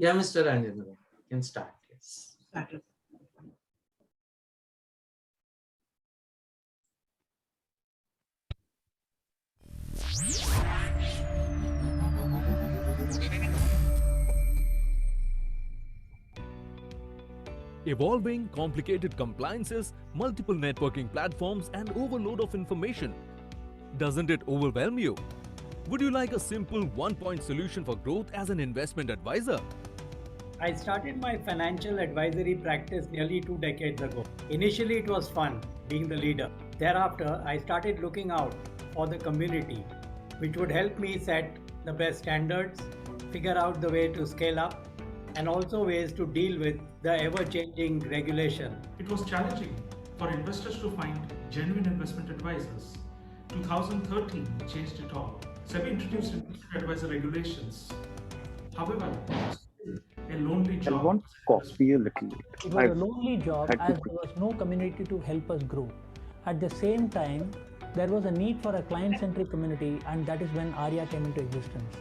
Yeah, Mr. Ranjendra, you can start. Yes. Started. Evolving, complicated compliances, multiple networking platforms, and overload of information. Doesn't it overwhelm you? Would you like a simple one-point solution for growth as an investment advisor? I started my financial advisory practice nearly 2 decades ago. Initially, it was fun being the leader. Thereafter, I started looking out for the community, which would help me set the best standards, figure out the way to scale up, and also ways to deal with the ever-changing regulation. It was challenging for investors to find genuine investment advisors. 2013 changed it all. SEBI introduced investment advisor regulations. However, it was still a lonely I job. want coffee a little late. It was I've a lonely job had to as there was no community to help us grow. At the same time, there was a need for a client-centric community, and that is when ARIA came into existence.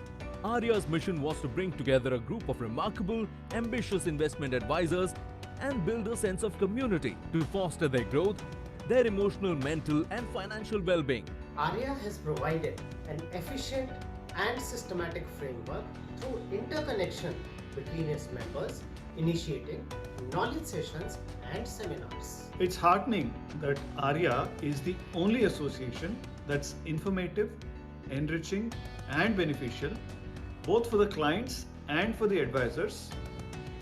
ARIA's mission was to bring together a group of remarkable, ambitious investment advisors and build a sense of community to foster their growth, their emotional, mental, and financial well-being. ARIA has provided an efficient and systematic framework through interconnection between its members, initiating knowledge sessions and seminars. It's heartening that ARIA is the only association that's informative, enriching, and beneficial, both for the clients and for the advisors,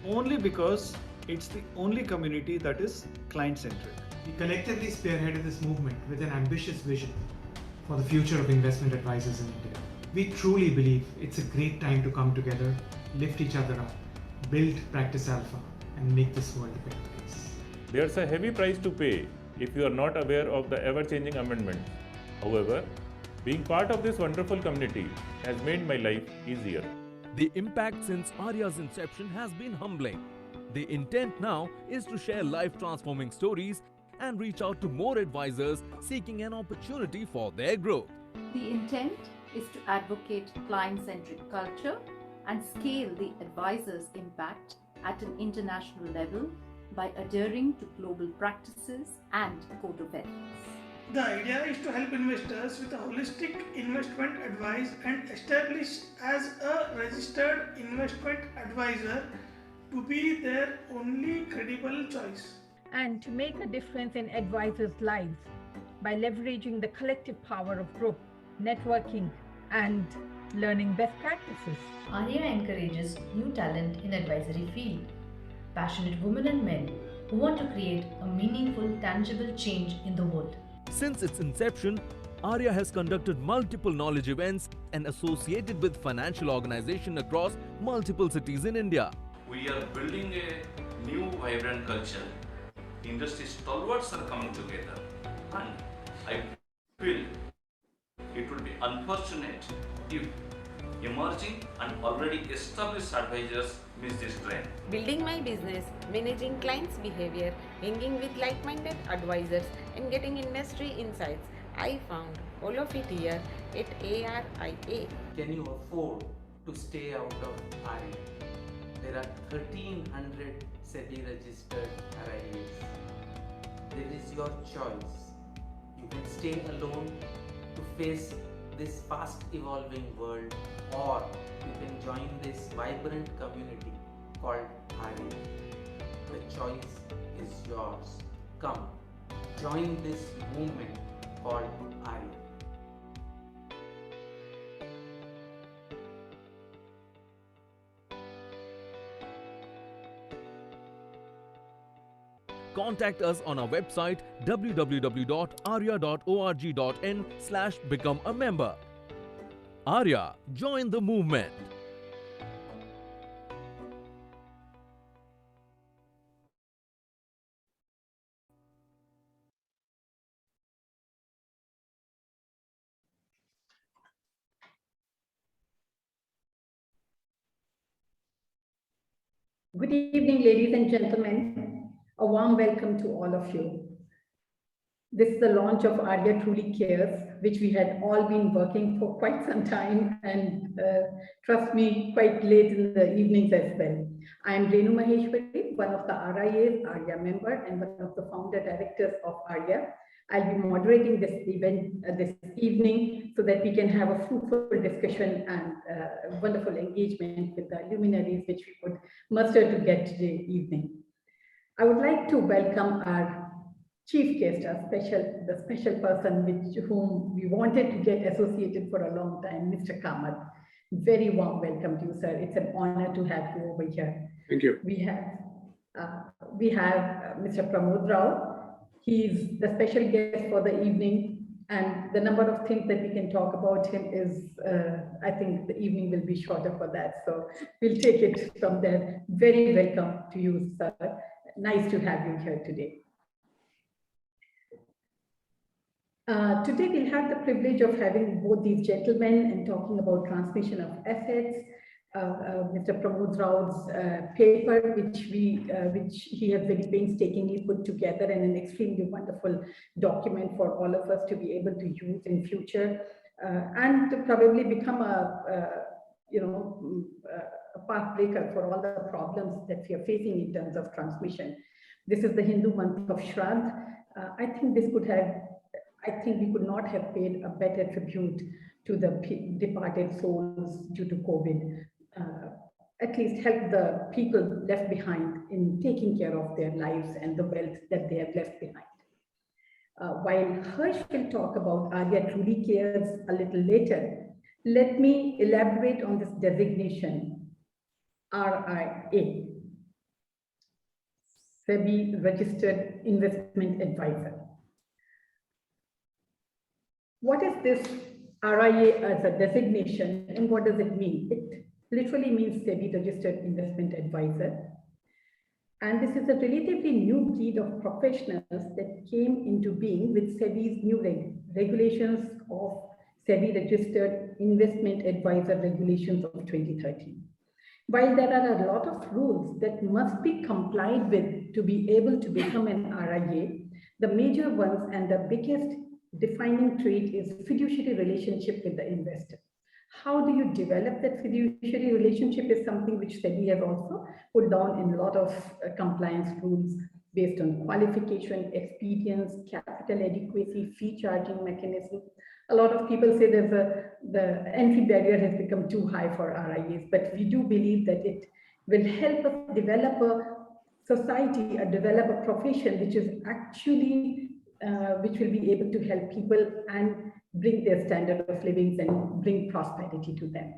only because it's the only community that is client-centric. We collectively spearheaded this movement with an ambitious vision for the future of investment advisors in India. We truly believe it's a great time to come together, lift each other up, build Practice Alpha, and make this world a better place. There's a heavy price to pay if you are not aware of the ever-changing amendments. However, being part of this wonderful community has made my life easier. The impact since ARIA's inception has been humbling. The intent now is to share life-transforming stories and reach out to more advisors seeking an opportunity for their growth. The intent is to advocate client-centric culture and scale the advisor's impact at an international level by adhering to global practices and code of ethics. The idea is to help investors with a holistic investment advice and establish as a registered investment advisor to be their only credible choice. And to make a difference in advisors' lives by leveraging the collective power of group, networking, and learning best practices. ARIA encourages new talent in advisory field, passionate women and men who want to create a meaningful, tangible change in the world. Since its inception, ARIA has conducted multiple knowledge events and associated with financial organizations across multiple cities in India. We are building a new vibrant culture. Industry stalwarts are coming together, and I feel it would be unfortunate if emerging and already established advisors miss this trend. Building my business, managing clients' behavior, hanging with like-minded advisors, and getting industry insights. I found all of it here at ARIA. Can you afford to stay out of ARIA? There are 1,300 SEBI registered RIAs. There is your choice. You can stay alone to face this fast evolving world, or you can join this vibrant community called ARIA. The choice is yours. Come, join this movement called ARIA. Contact us on our website www.aria.org.in/become a member. ARIA, join the movement. Good evening, ladies and gentlemen. A warm welcome to all of you. This is the launch of ARIA Truly Cares, which we had all been working for quite some time, and trust me, quite late in the evenings as well. I am Renu Maheshwari, one of the RIA's, ARIA member, and one of the founder directors of ARIA. I'll be moderating this event this evening so that we can have a fruitful discussion and wonderful engagement with the luminaries which we could muster together today evening. I would like to welcome our chief guest, the special person with whom we wanted to get associated for a long time, Mr. Kamath. Very warm welcome to you, sir. It's an honor to have you over here. Thank you. We have Mr. Pramod Rao. He's the special guest for the evening, and the number of things that we can talk about him is, I think the evening will be shorter for that. So we'll take it from there. Very welcome to you, sir. Nice to have you here today. Today we'll have the privilege of having both these gentlemen and talking about transmission of assets. Mr. Pramod Rao's paper, which he has very painstakingly put together, and an extremely wonderful document for all of us to be able to use in future, and to probably become a path breaker for all the problems that we are facing in terms of transmission. This is the Hindu month of Shraddh. I think we could not have paid a better tribute to the departed souls due to COVID. At least help the people left behind in taking care of their lives and the wealth that they have left behind. While Harsh will talk about ARIA Truly Cares a little later, let me elaborate on this designation, RIA, SEBI Registered Investment Advisor. What is this RIA as a designation, and what does it mean? It literally means SEBI Registered Investment Advisor. And this is a relatively new breed of professionals that came into being with SEBI's new regulations of SEBI Registered Investment Advisor Regulations of 2013. While there are a lot of rules that must be complied with to be able to become an RIA, the major ones and the biggest defining trait is fiduciary relationship with the investor. How do you develop that fiduciary relationship is something which SEBI has also put down in a lot of compliance rules based on qualification, experience, capital adequacy, fee charging mechanism. A lot of people say the entry barrier has become too high for RIAs, but we do believe that it will help us develop a society, develop a profession which is actually which will be able to help people and bring their standard of living and bring prosperity to them.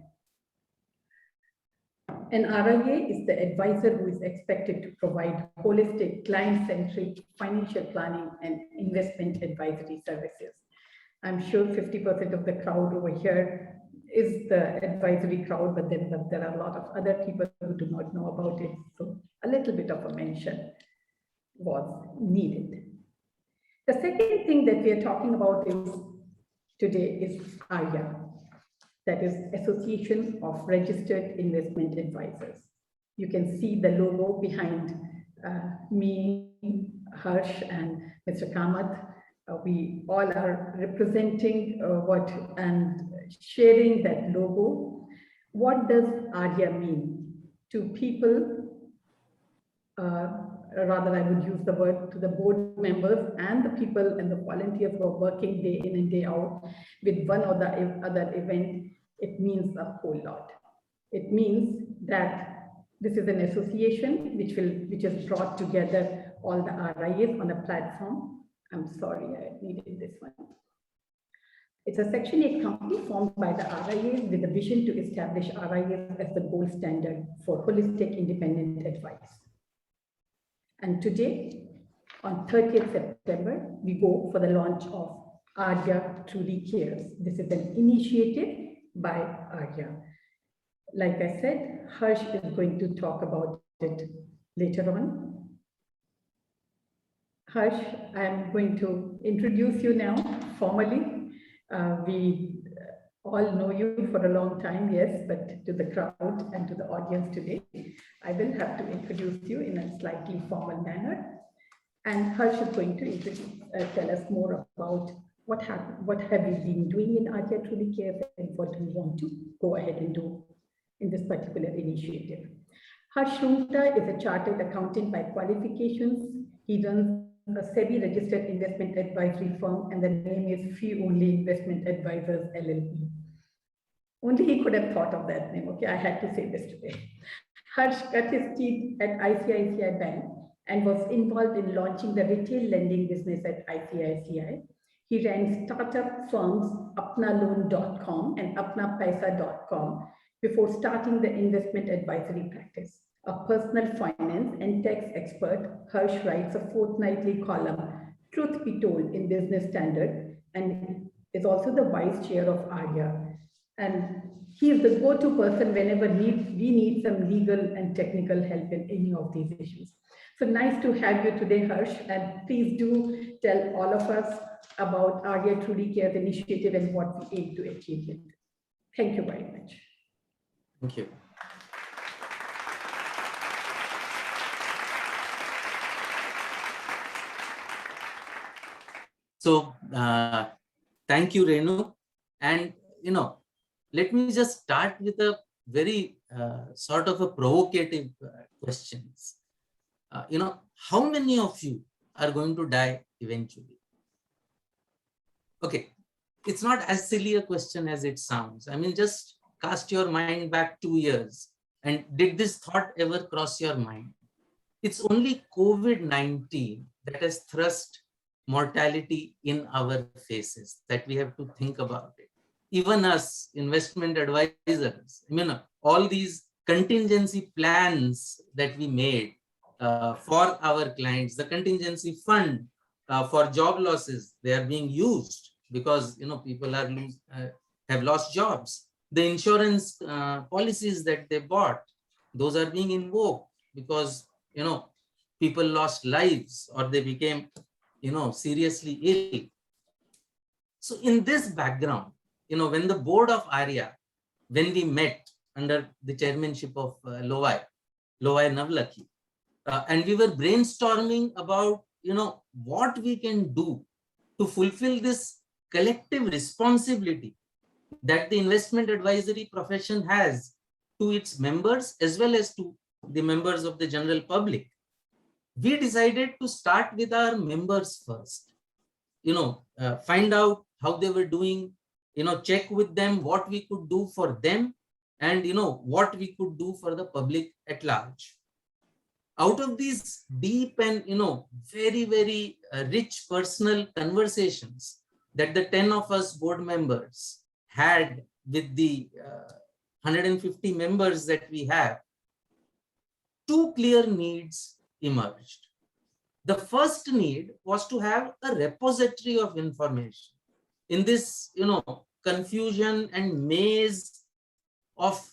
An RIA is the advisor who is expected to provide holistic, client-centric financial planning and investment advisory services. I'm sure 50% of the crowd over here is the advisory crowd, but then there are a lot of other people who do not know about it. So a little bit of a mention was needed. The second thing that we are talking about today is ARIA, that is Association of Registered Investment Advisors. You can see the logo behind me, Harsh, and Mr. Kamath. We all are representing and sharing that logo. What does ARIA mean to people? Rather, I would use the word to the board members and the people and the volunteers who are working day in and day out with one or the other event. It means a whole lot. It means that this is an association which has brought together all the RIAs on a platform. I'm sorry, I needed this one. It's a Section 8 company formed by the RIAs with a vision to establish RIAs as the gold standard for holistic independent advice. And today, on 30th September, we go for the launch of ARIA Truly Cares. This is an initiative by ARIA. Like I said, Harsh is going to talk about it later on. Harsh, I'm going to introduce you now formally. We all know you for a long time, yes, but to the crowd and to the audience today, I will have to introduce you in a slightly formal manner. And Harsh is going to tell us more about what have we been doing in ARIA Truly Cares and what do we want to go ahead and do in this particular initiative. Harsh is a chartered accountant by qualifications. He runs a SEBI registered investment advisory firm, and the name is Fee Only Investment Advisors LLP. Only he could have thought of that name. Okay, I had to say this today. Harsh cut his teeth at ICICI Bank and was involved in launching the retail lending business at ICICI. He ran startup firms apnaloan.com and apnapaisa.com before starting the investment advisory practice. A personal finance and tax expert, Harsh writes a fortnightly column, Truth Be Told, in Business Standard, and is also the vice chair of ARIA. And he is the go-to person whenever we need some legal and technical help in any of these issues. So nice to have you today, Harsh, and please do tell all of us about ARIA Truly Cares initiative and what we aim to achieve it. Thank you very much. Thank you. So, thank you, Renu. And, let me just start with a very sort of a provocative questions. How many of you are going to die eventually? Okay, it's not as silly a question as it sounds. I mean, just cast your mind back 2 years. And did this thought ever cross your mind? It's only COVID-19 that has thrust mortality in our faces, that we have to think about it. Even us investment advisors, all these contingency plans that we made for our clients, the contingency fund for job losses, they are being used because people are have lost jobs. The insurance policies that they bought, those are being invoked because people lost lives or they became seriously ill. So in this background, when the board of ARIA, when we met under the chairmanship of Lovai Navlakhi, and we were brainstorming about what we can do to fulfill this collective responsibility that the investment advisory profession has to its members as well as to the members of the general public. We decided to start with our members first, find out how they were doing, check with them what we could do for them and, what we could do for the public at large. Out of these deep and, very, very rich personal conversations that the 10 of us board members had with the 150 members that we have, 2 clear needs emerged. The first need was to have a repository of information. In this, confusion and maze of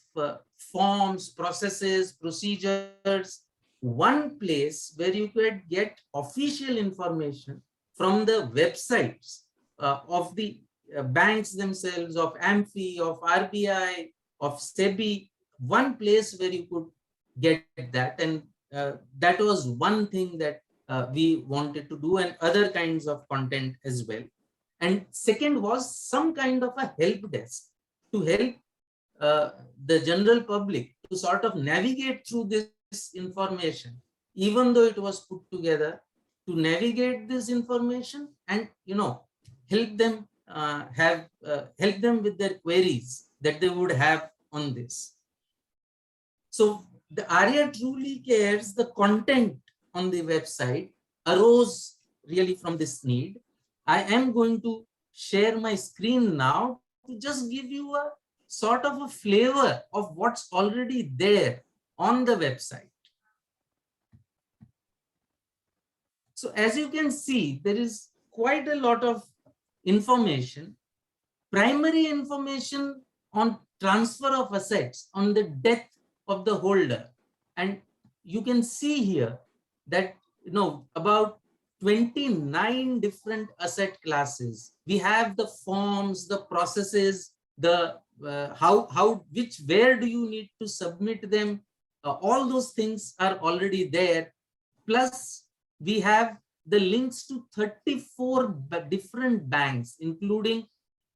forms, processes, procedures, one place where you could get official information from the websites of the banks themselves, of AMFI, of RBI, of SEBI, one place where you could get that. And that was one thing that we wanted to do, and other kinds of content as well. And second was some kind of a help desk to help the general public to sort of navigate through this information, even though it was put together, to navigate this information and help them help them with their queries that they would have on this. So the ARIA Truly Cares, the content on the website arose really from this need. I am going to share my screen now to just give you a sort of a flavor of what's already there on the website. So as you can see, there is quite a lot of information, primary information on transfer of assets, on the death of the holder. And you can see here that, about 29 different asset classes. We have the forms, the processes, the where do you need to submit them? All those things are already there. Plus, we have the links to 34 different banks, including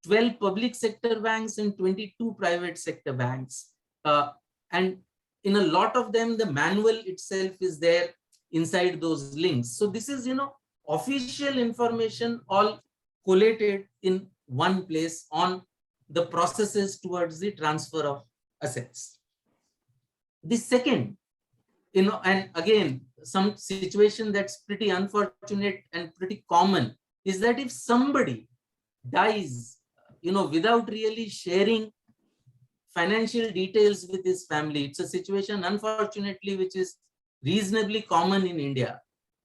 12 public sector banks and 22 private sector banks. And in a lot of them, the manual itself is there inside those links. So this is, official information all collated in one place on the processes towards the transfer of assets. The second, and again, some situation that's pretty unfortunate and pretty common is that if somebody dies, without really sharing financial details with his family, it's a situation, unfortunately, which is reasonably common in India,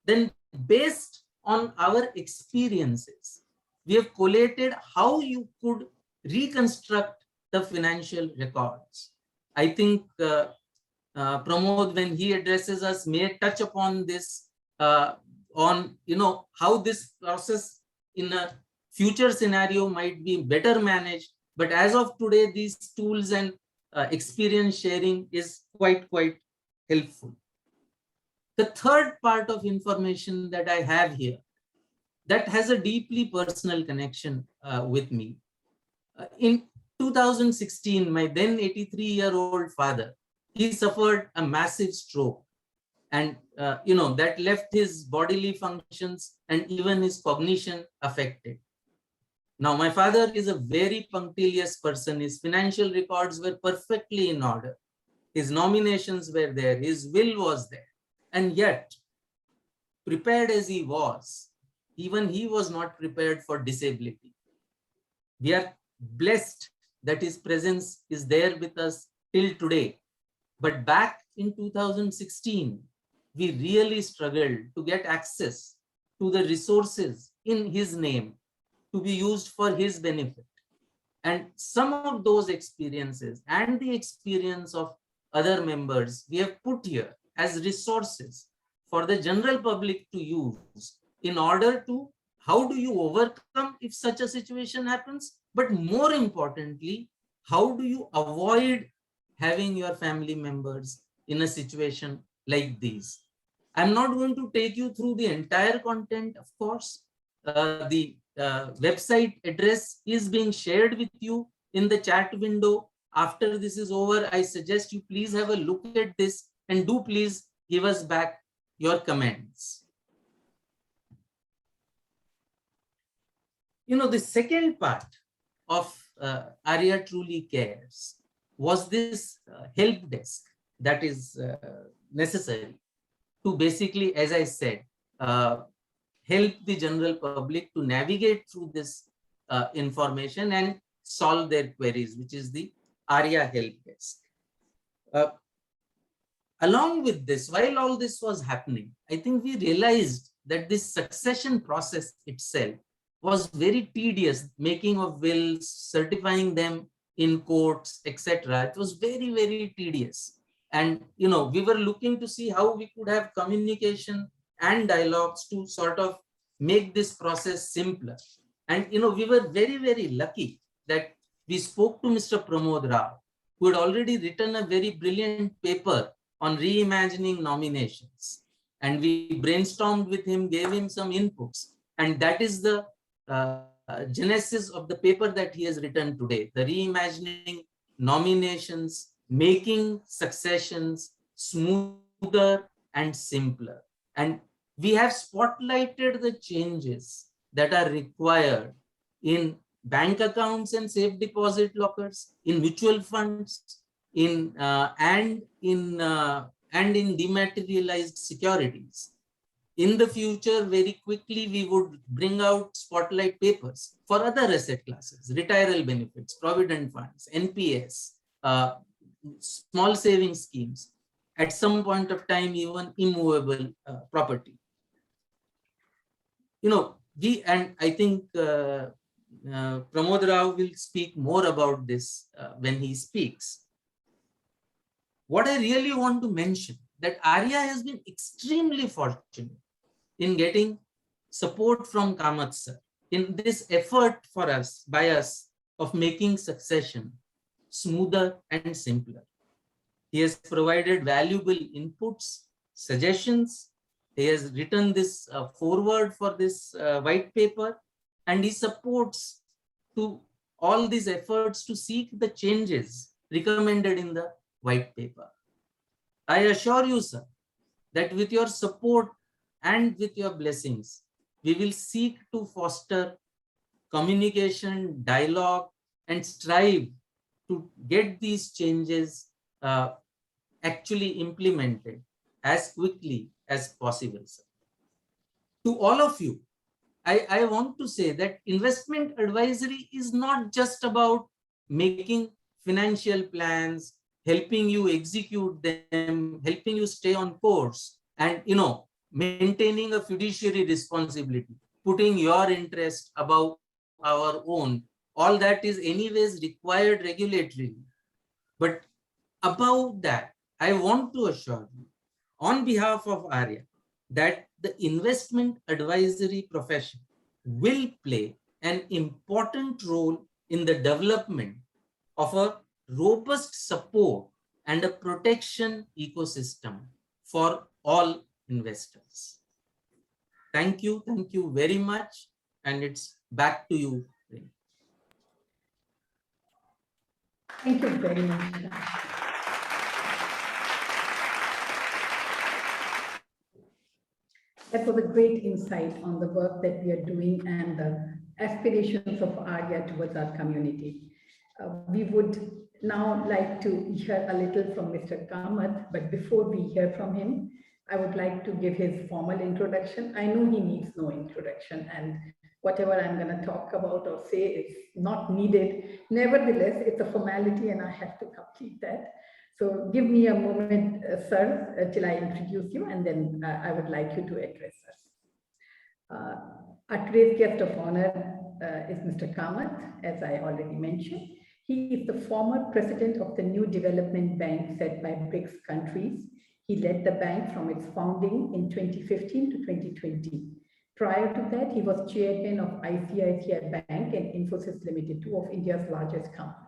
then based on our experiences, we have collated how you could reconstruct the financial records. I think Pramod, when he addresses us, may touch upon this, on how this process in a future scenario might be better managed. But as of today, these tools and experience sharing is quite helpful. The third part of information that I have here that has a deeply personal connection with me. In 2016, my then 83-year-old father, he suffered a massive stroke, and that left his bodily functions and even his cognition affected. Now, my father is a very punctilious person. His financial records were perfectly in order. His nominations were there. His will was there. And yet, prepared as he was, even he was not prepared for disability. We are blessed that his presence is there with us till today. But back in 2016, we really struggled to get access to the resources in his name to be used for his benefit. And some of those experiences and the experience of other members we have put here as resources for the general public to use in order to, how do you overcome if such a situation happens? But more importantly, how do you avoid having your family members in a situation like these? I'm not going to take you through the entire content, of course. The website address is being shared with you in the chat window. After this is over, I suggest you please have a look at this and do please give us back your comments. The second part of ARIA Truly Cares was this help desk that is necessary to basically, as I said, help the general public to navigate through this information and solve their queries, which is the ARIA help desk. Along with this, while all this was happening, I think we realized that this succession process itself was very tedious, making of wills, certifying them in courts, etc. It was very tedious. And, we were looking to see how we could have communication and dialogues to sort of make this process simpler. And, we were very lucky that we spoke to Mr. Pramod Rao, who had already written a very brilliant paper on reimagining nominations. And we brainstormed with him, gave him some inputs. And that is the genesis of the paper that he has written today, the Reimagining Nominations, Making Successions Smoother and Simpler. And we have spotlighted the changes that are required in bank accounts and safe deposit lockers, in mutual funds, and in dematerialized securities. In the future, very quickly, we would bring out spotlight papers for other asset classes, retirement benefits, provident funds, NPS, small saving schemes, at some point of time, even immovable property. And I think Pramod Rao will speak more about this when he speaks. What I really want to mention that ARIA has been extremely fortunate in getting support from Kamath sir in this effort for us, by us, of making succession smoother and simpler. He has provided valuable inputs, suggestions, He has written this foreword for this white paper, and he supports to all these efforts to seek the changes recommended in the white paper. I assure you, sir, that with your support and with your blessings, we will seek to foster communication, dialogue, and strive to get these changes actually implemented as quickly as possible, sir. To all of you, I want to say that investment advisory is not just about making financial plans, helping you execute them, helping you stay on course, and maintaining a fiduciary responsibility, putting your interest above our own. All that is anyways required regulatorily. But above that, I want to assure you on behalf of ARIA that the investment advisory profession will play an important role in the development of a robust support and a protection ecosystem for all investors. Thank you very much, and it's back to you. Thank you very much. That was a great insight on the work that we are doing and the aspirations of ARIA towards our community. We would now like to hear a little from Mr. Kamath, but before we hear from him, I would like to give his formal introduction. I know he needs no introduction, and whatever I'm going to talk about or say is not needed. Nevertheless, it's a formality and I have to complete that. So give me a moment, sir, till I introduce you, and then I would like you to address us. Our today's guest of honor is Mr. Kamath, as I already mentioned. He is the former president of the New Development Bank set by BRICS countries. He led the bank from its founding in 2015 to 2020. Prior to that, he was chairman of ICICI Bank and Infosys Limited, two of India's largest companies.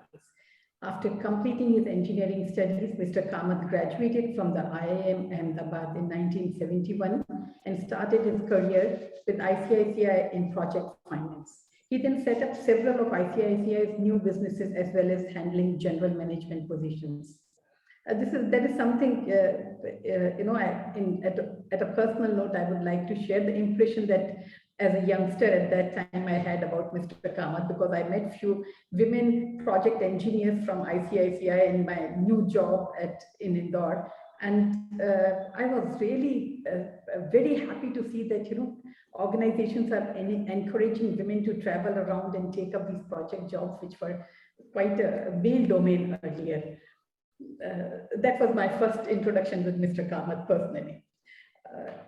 After completing his engineering studies, Mr. Kamath graduated from the IIM Ahmedabad in 1971 and started his career with ICICI in project finance. He then set up several of ICICI's new businesses as well as handling general management positions. That is something, at a personal note, I would like to share the impression that as a youngster at that time I had about Mr. Kamath, because I met few women project engineers from ICICI in my new job in Indore. And I was really very happy to see that, organizations are encouraging women to travel around and take up these project jobs, which were quite a male domain earlier. That was my first introduction with Mr. Kamath personally.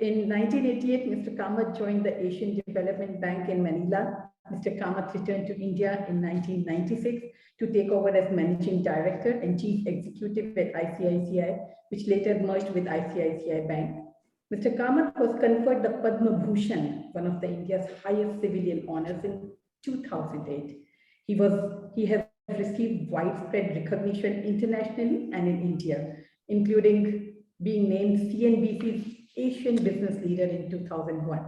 In 1988, Mr. Kamath joined the Asian Development Bank in Manila. Mr. Kamath returned to India in 1996 to take over as managing director and chief executive at ICICI, which later merged with ICICI Bank. Mr. Kamath was conferred the Padma Bhushan, one of India's highest civilian honors, in 2008. He has received widespread recognition internationally and in India, including being named CNBC's Asian Business Leader in 2001,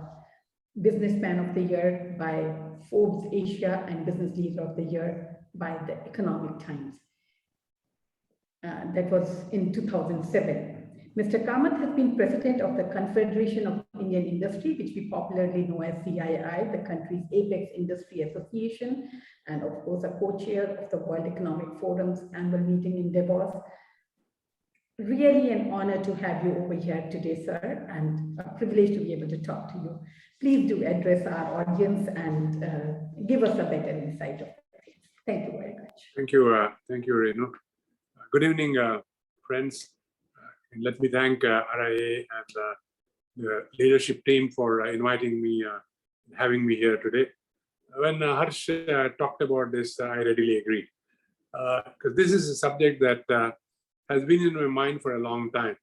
Businessman of the Year by Forbes Asia, and Business Leader of the Year by the Economic Times. That was in 2007. Mr. Kamath has been president of the Confederation of Indian Industry, which we popularly know as CII, the country's apex industry association, and of course a co-chair of the World Economic Forum's annual meeting in Davos. Really an honor to have you over here today, sir, and a privilege to be able to talk to you. Please do address our audience and give us a better insight of things. Thank you very much. Thank you, Renu. Good evening, friends. And let me thank RIA and the leadership team for inviting me, having me here today. When Harsh talked about this, I readily agree. Because this is a subject that has been in my mind for a long time,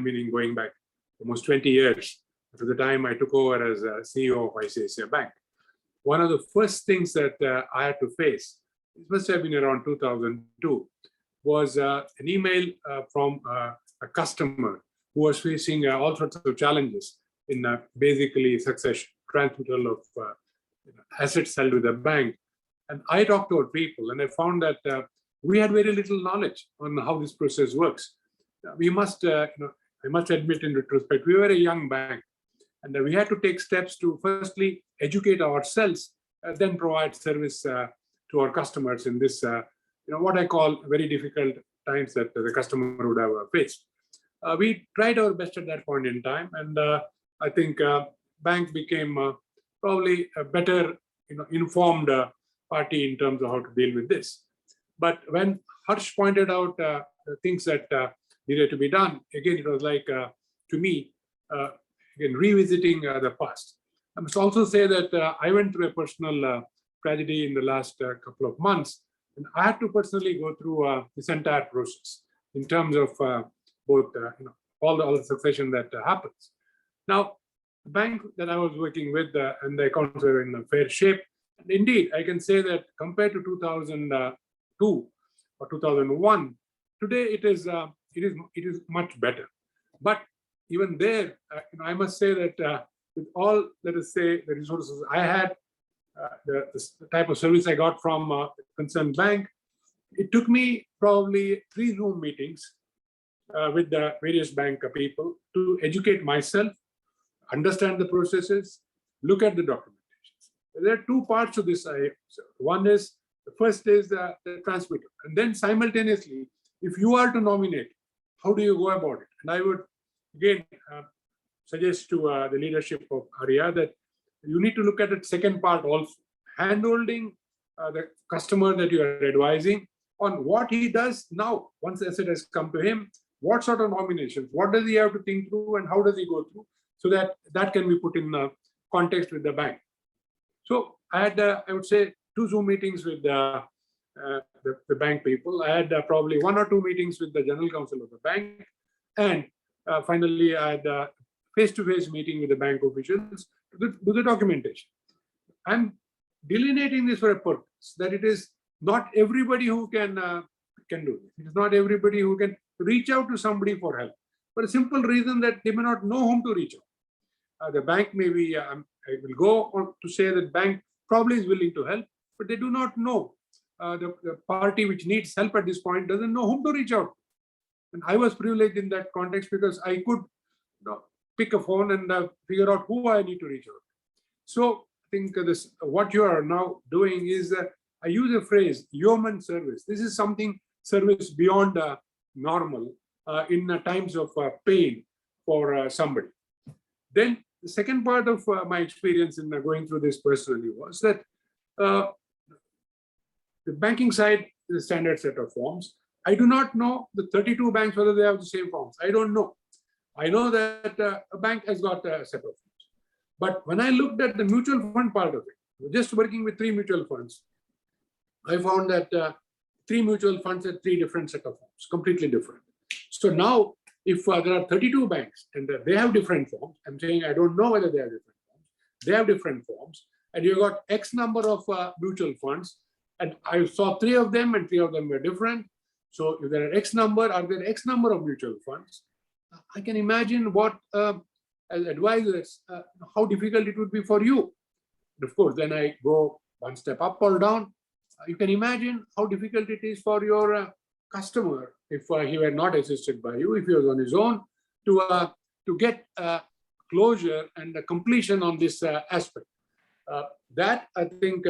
meaning going back almost 20 years to the time I took over as CEO of ICICI Bank. One of the first things that I had to face, it must have been around 2002, was an email from a customer who was facing all sorts of challenges in basically succession, transmittal of assets held with the bank. And I talked to our people, and I found that we had very little knowledge on how this process works. We must, I must admit in retrospect, we were a young bank, and we had to take steps to firstly educate ourselves, then provide service to our customers in this, what I call very difficult times that the customer would have faced. We tried our best at that point in time, and I think bank became probably a better, informed party in terms of how to deal with this. But when Harsh pointed out the things that needed to be done, again, it was like, to me, again, revisiting the past. I must also say that I went through a personal tragedy in the last couple of months, and I had to personally go through this entire process in terms of both, all the succession that happens. Now, the bank that I was working with and the accounts were in a fair shape. And indeed, I can say that compared to 2002 or 2001, today it is much better. But even there, I must say that with all, let us say, the resources I had, the type of service I got from the concerned bank, it took me probably 3 Zoom meetings with the various bank people to educate myself, understand the processes, look at the documentations. There are 2 parts to this. One is, the first is the transmitter, and then simultaneously, if you are to nominate, how do you go about it? And I would again suggest to the leadership of ARIA that you need to look at the second part also, handholding the customer that you are advising on what he does now, once the asset has come to him, what sort of nominations, what does he have to think through, and how does he go through, so that can be put in context with the bank. So I had, I would say, 2 Zoom meetings with the bank people. I had probably 1 or 2 meetings with the general counsel of the bank, and finally I had a face-to-face meeting with the bank officials to do the documentation. I'm delineating this for a purpose, that it is not everybody who can do this. It is not everybody who can reach out to somebody for help, for a simple reason that they may not know whom to reach out. The bank maybe, I will go on to say that bank probably is willing to help, but they do not know. The party which needs help at this point doesn't know whom to reach out. And I was privileged in that context because I could pick a phone and figure out who I need to reach out. So I think this, what you are now doing is, I use a phrase, yeoman service. This is something, service beyond normal in times of pain for somebody. Then the second part of my experience in going through this personally was that the banking side is a standard set of forms. I do not know the 32 banks whether they have the same forms. I don't know. I know that a bank has got a set of forms. But when I looked at the mutual fund part of it, just working with 3 mutual funds, I found that 3 mutual funds had 3 different set of forms, completely different. So now, if there are 32 banks and they have different forms, I'm saying I don't know whether they have different forms, they have different forms, and you've got X number of mutual funds, and I saw 3 of them and 3 of them were different. So if there are X number, are there X number of mutual funds? I can imagine what, as advisors, how difficult it would be for you. And of course, then I go 1 step up or down. You can imagine how difficult it is for your customer if he were not assisted by you, if he was on his own, to get closure and completion on this aspect. That, I think,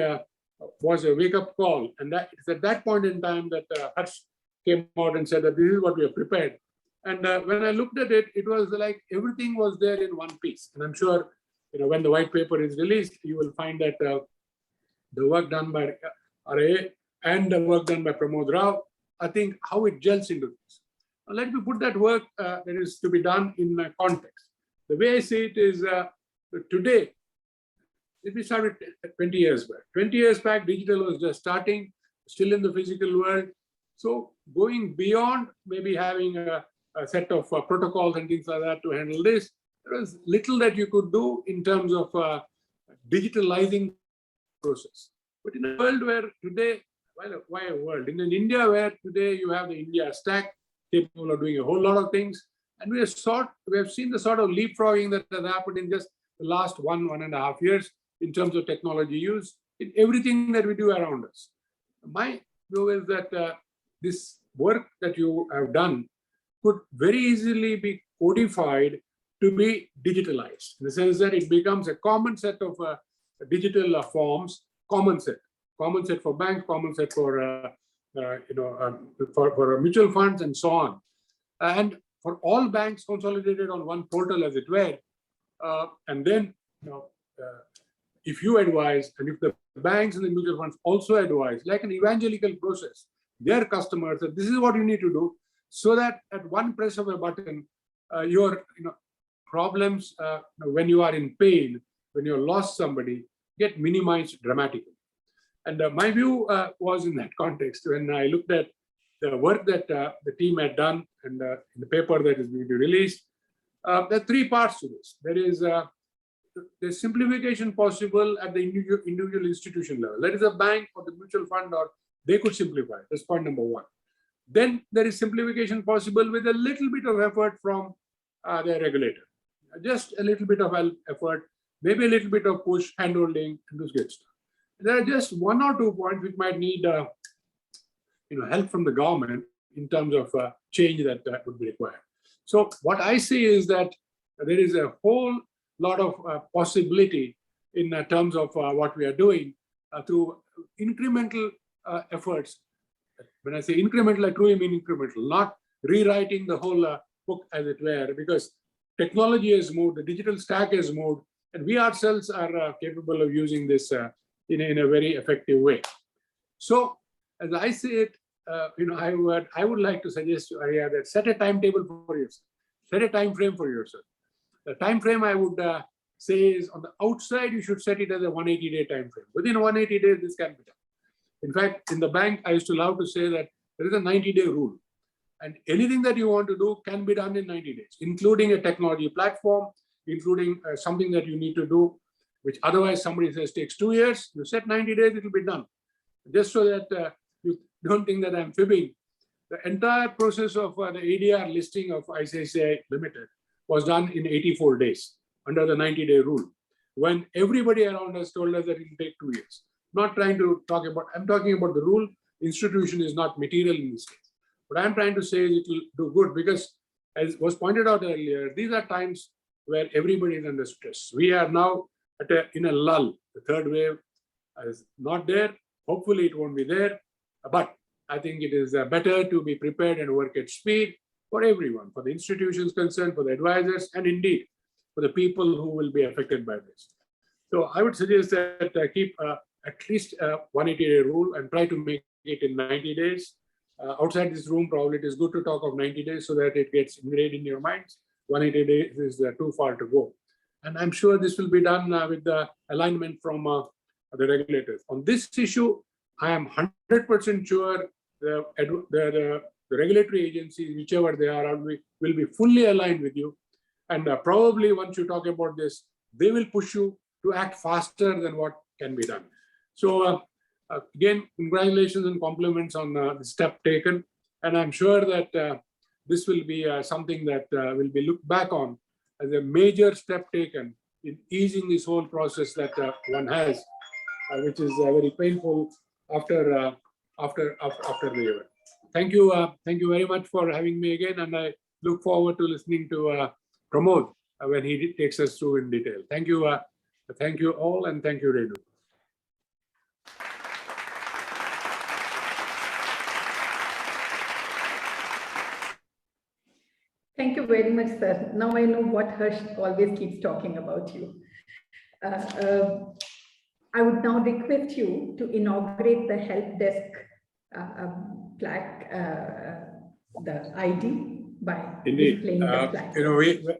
was a wake-up call. And that it's at that point in time that Harsh came out and said that this is what we have prepared. And when I looked at it, it was like everything was there in one piece. And I'm sure, when the white paper is released, you will find that the work done by ARIA and the work done by Pramod Rao, I think how it gels into this. Now, let me put that work that is to be done in context. The way I see it is today, let me start with 20 years back. 20 years back, digital was just starting, still in the physical world. So going beyond maybe having a set of protocols and things like that to handle this, there was little that you could do in terms of digitalizing the process. But in a world where today, well, why a world? In an India where today you have the India stack, capable of doing a whole lot of things, And we have seen the sort of leapfrogging that has happened in just the last 1.5 years in terms of technology use in everything that we do around us. My view is that this work that you have done could very easily be codified to be digitalized, in the sense that it becomes a common set of digital forms, common set for banks, common set for for mutual funds and so on, and for all banks consolidated on one portal, as it were. And then, if you advise, and if the banks and the mutual funds also advise, like an evangelical process, their customers that this is what you need to do, so that at one press of a button, your problems when you are in pain, when you lost somebody, get minimized dramatically. And my view was in that context when I looked at the work that the team had done and in the paper that is going to be released. There are three parts to this. There is there's simplification possible at the individual institution level. That is a bank or the mutual fund, or they could simplify. That's point number one. Then there is simplification possible with a little bit of effort from the regulator. Just a little bit of effort, maybe a little bit of push, handholding, and this good stuff. There are just one or two points which might need help from the government in terms of change that would be required. So what I see is that there is a whole lot of possibility in terms of what we are doing through incremental efforts. When I say incremental, I truly mean incremental, not rewriting the whole book, as it were, because technology has moved, the digital stack has moved, and we ourselves are capable of using this in a very effective way. So, as I say it, I would like to suggest to ARIA that set a timetable for yourself, set a time frame for yourself. The time frame I would say is, on the outside, you should set it as a 180-day time frame. Within 180 days, this can be done. In fact, in the bank, I used to love to say that there is a 90-day rule. And anything that you want to do can be done in 90 days, including a technology platform, including something that you need to do, which otherwise somebody says takes 2 years. You set 90 days, it will be done. Just so that you don't think that I'm fibbing. The entire process of the ADR listing of ICICI Limited was done in 84 days under the 90-day rule, when everybody around us told us that it will take 2 years. Not trying to talk about, I'm talking about the rule. Institution is not material in this case. What I'm trying to say is it will do good, because as was pointed out earlier, these are times where everybody is under stress. We are now in a lull. The third wave is not there. Hopefully it won't be there. But I think it is better to be prepared and work at speed for everyone, for the institutions concerned, for the advisors, and indeed for the people who will be affected by this. So I would suggest that keep at least a 180-day rule and try to make it in 90 days. Outside this room, probably it is good to talk of 90 days so that it gets ingrained in your minds. 180 days is too far to go. And I'm sure this will be done with the alignment from the regulators. On this issue, I am 100% sure the regulatory agencies, whichever they are, will be fully aligned with you. And probably once you talk about this, they will push you to act faster than what can be done. So again, congratulations and compliments on the step taken. And I'm sure that this will be something that will be looked back on as a major step taken in easing this whole process that one has, which is very painful after the event. Thank you very much for having me again, and I look forward to listening to Pramod when he takes us through in detail. Thank you all, and thank you, Renu. Thank you very much, sir. Now I know what Harsh always keeps talking about you. I would now request you to inaugurate the help desk plaque, the ID, by displaying the plaque.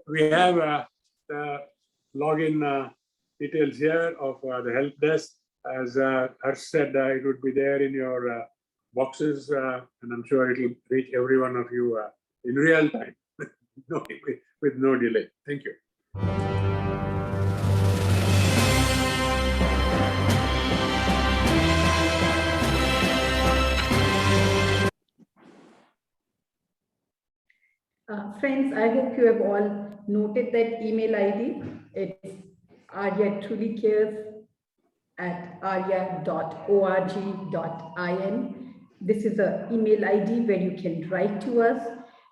We have the login details here of the help desk. As Harsh said, it would be there in your boxes, and I'm sure it will reach every one of you in real time. With no delay. Thank you. Friends, I hope you have all noted that email ID. It's ARIA truly cares at aria.org.in. This is an email ID where you can write to us.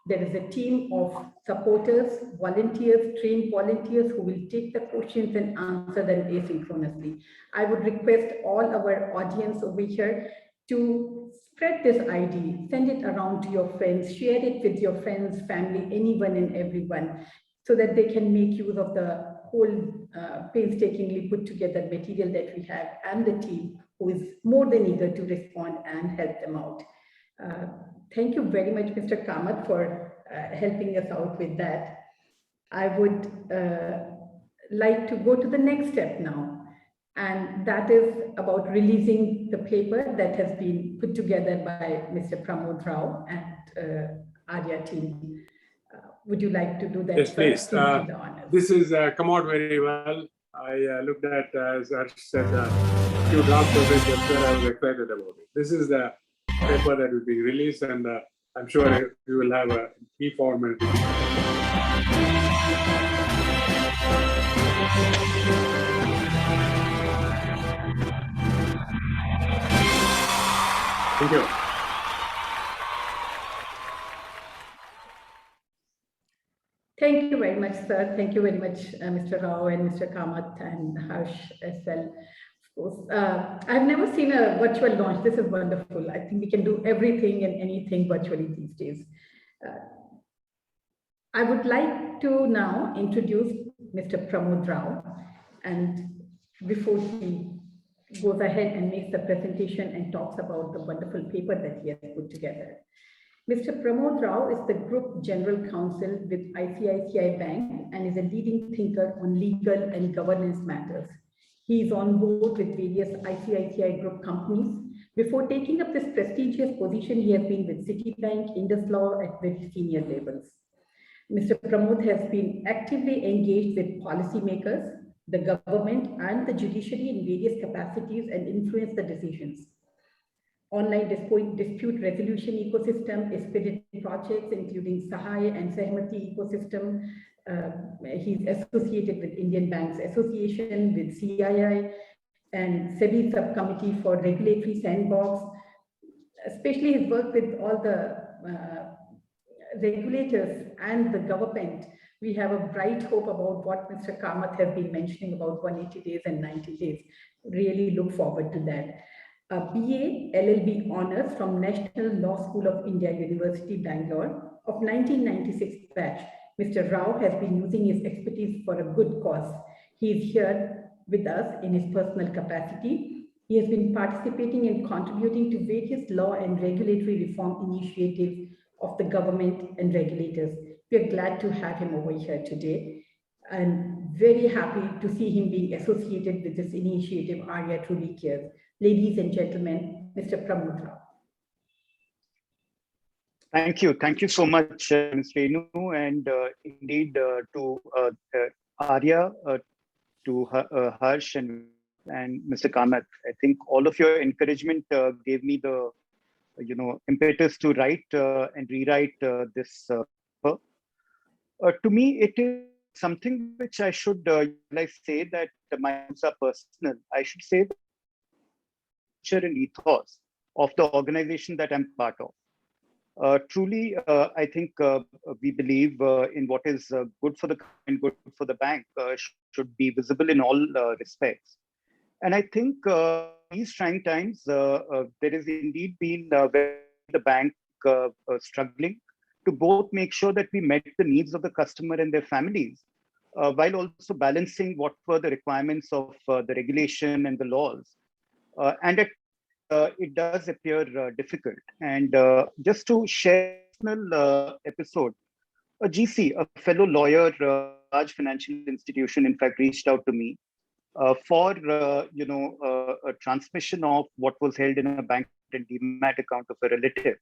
There is a team of supporters, volunteers, trained volunteers who will take the questions and answer them asynchronously. I would request all our audience over here to spread this ID, send it around to your friends, share it with your friends, family, anyone and everyone, so that they can make use of the whole painstakingly put together material that we have and the team who is more than eager to respond and help them out. Thank you very much, Mr. Kamath, for helping us out with that. I would like to go to the next step now, and that is about releasing the paper that has been put together by Mr. Pramod Rao and ARIA team. Would you like to do that? Yes, please. Do the honors. This is come out very well. I looked at, as Harsh said, a few drafts of it, and I was excited about it. This is the paper that will be released, and I'm sure we will have a key format. Thank you. Thank you very much, sir. Thank you very much, Mr. Rao and Mr. Kamath and Harsh as well. Of course, I've never seen a virtual launch. This is wonderful. I think we can do everything and anything virtually these days. I would like to now introduce Mr. Pramod Rao, and before he goes ahead and makes the presentation and talks about the wonderful paper that he has put together. Mr. Pramod Rao is the Group General Counsel with ICICI Bank and is a leading thinker on legal and governance matters. He is on board with various ICICI Group companies. Before taking up this prestigious position, he has been with Citibank, Indus Law at very senior levels. Mr. Pramod has been actively engaged with policymakers, the government, and the judiciary in various capacities and influenced the decisions. Online dispute resolution ecosystem, expedited projects, including Sahay and Sehmati ecosystem. He's associated with Indian Banks Association, with CII, and SEBI subcommittee for regulatory sandbox. Especially his work with all the regulators and the government. We have a bright hope about what Mr. Kamath has been mentioning about 180 days and 90 days. Really look forward to that. A BA LLB honors from National Law School of India, University, Bangalore of 1996 batch. Mr. Rao has been using his expertise for a good cause. He is here with us in his personal capacity. He has been participating and contributing to various law and regulatory reform initiatives of the government and regulators. We are glad to have him over here today and very happy to see him being associated with this initiative, ARIA Truly Cares. Ladies and gentlemen, Mr. Pramod Rao. Thank you. Thank you so much, Ms. Renu, and indeed to ARIA, to Harsh and Mr. Kamath. I think all of your encouragement gave me the impetus to write and rewrite this paper. To me, it is something which I should, say that my views are personal. I should say the culture and ethos of the organization that I'm part of. Truly, I think we believe in what is good for the and good for the bank should be visible in all respects. And I think these trying times, there has indeed been the bank struggling to both make sure that we met the needs of the customer and their families, while also balancing what were the requirements of the regulation and the laws. And it does appear difficult. And just to share a personal episode, a GC, a fellow lawyer, large financial institution, in fact, reached out to me for a transmission of what was held in a bank and demat account of a relative.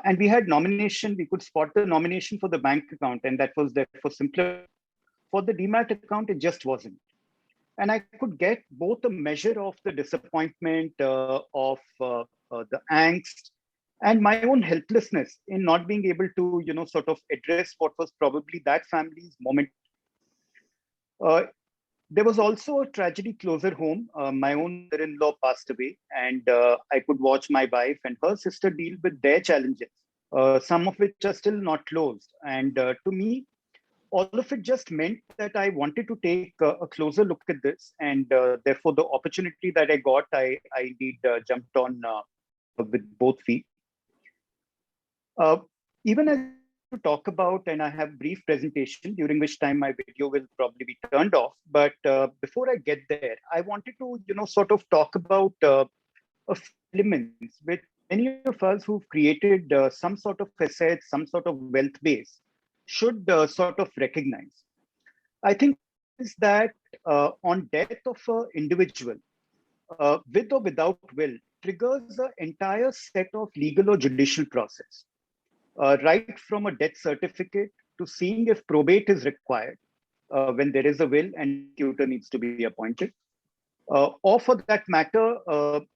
And we had nomination, we could spot the nomination for the bank account, and that was therefore simpler. For the demat account, it just wasn't. And I could get both a measure of the disappointment, of the angst, and my own helplessness in not being able to, sort of address what was probably that family's moment. There was also a tragedy closer home. My own mother-in-law passed away, and I could watch my wife and her sister deal with their challenges, some of which are still not closed. And to me, all of it just meant that I wanted to take a closer look at this. And therefore, the opportunity that I got, I indeed jumped on with both feet. Even as to talk about, and I have brief presentation during which time my video will probably be turned off. But before I get there, I wanted to, sort of talk about a few elements which many of us who've created some sort of assets, some sort of wealth base should sort of recognize. I think is that on death of an individual, with or without will, triggers the entire set of legal or judicial process. Right from a death certificate to seeing if probate is required when there is a will and tutor needs to be appointed. Or for that matter,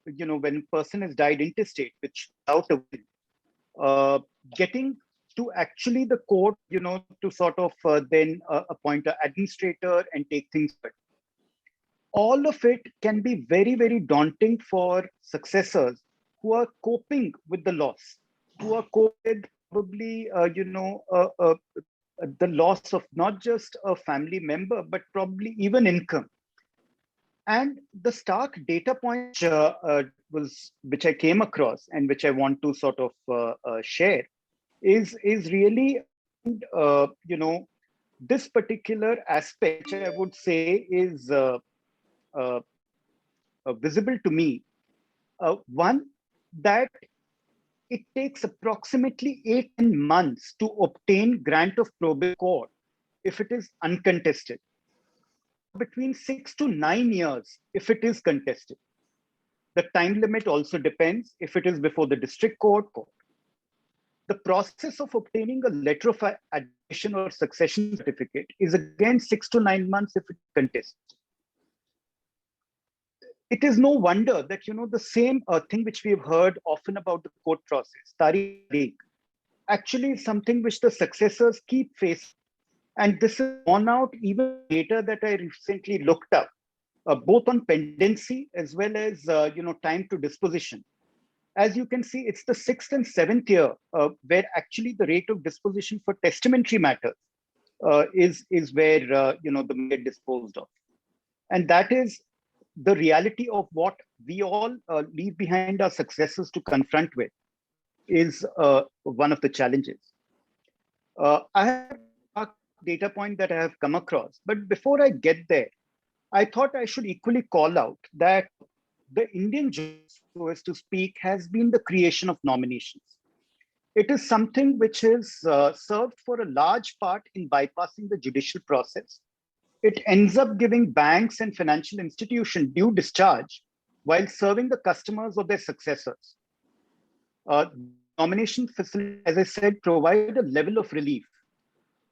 when a person has died intestate, which without a will, getting to actually the court, to sort of then appoint an administrator and take things forward. All of it can be very, very daunting for successors who are coping with the loss, who are coping with probably, the loss of not just a family member, but probably even income. And the stark data point which I came across and which I want to sort of share is really, this particular aspect, I would say, is visible to me. One, that it takes approximately 8 months to obtain grant of probate court if it is uncontested. Between 6 to 9 years if it is contested. The time limit also depends if it is before the district court. The process of obtaining a letter of admission or succession certificate is again 6 to 9 months if it is contested. It is no wonder that, the same thing which we have heard often about the court process, Tariq, actually is something which the successors keep facing. And this is borne out even data that I recently looked up, both on pendency as well as, time to disposition. As you can see, it's the 6th and 7th year where actually the rate of disposition for testamentary matters is where, the may get disposed of. And that is the reality of what we all leave behind our successors to confront with is one of the challenges. I have a data point that I have come across, but before I get there, I thought I should equally call out that the Indian justice, so as to speak, has been the creation of nominations. It is something which has served for a large part in bypassing the judicial process. It ends up giving banks and financial institutions due discharge while serving the customers of their successors. Nomination facility, as I said, provide a level of relief.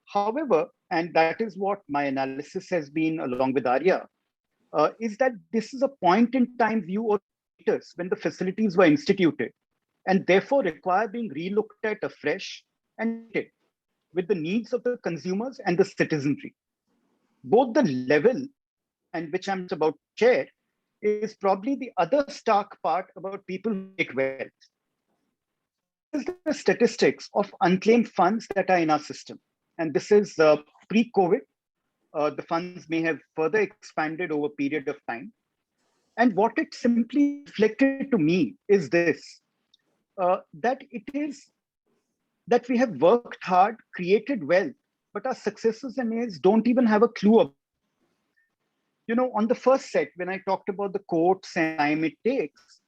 However, and that is what my analysis has been along with ARIA, is that this is a point in time view or status when the facilities were instituted and therefore require being relooked at afresh and with the needs of the consumers and the citizenry. Both the level and which I'm about to share is probably the other stark part about people who make wealth. This is the statistics of unclaimed funds that are in our system. And this is pre-COVID. The funds may have further expanded over a period of time. And what it simply reflected to me is this, that it is that we have worked hard, created wealth, but our successors and heirs don't even have a clue of. On the first set, when I talked about the courts and time it takes,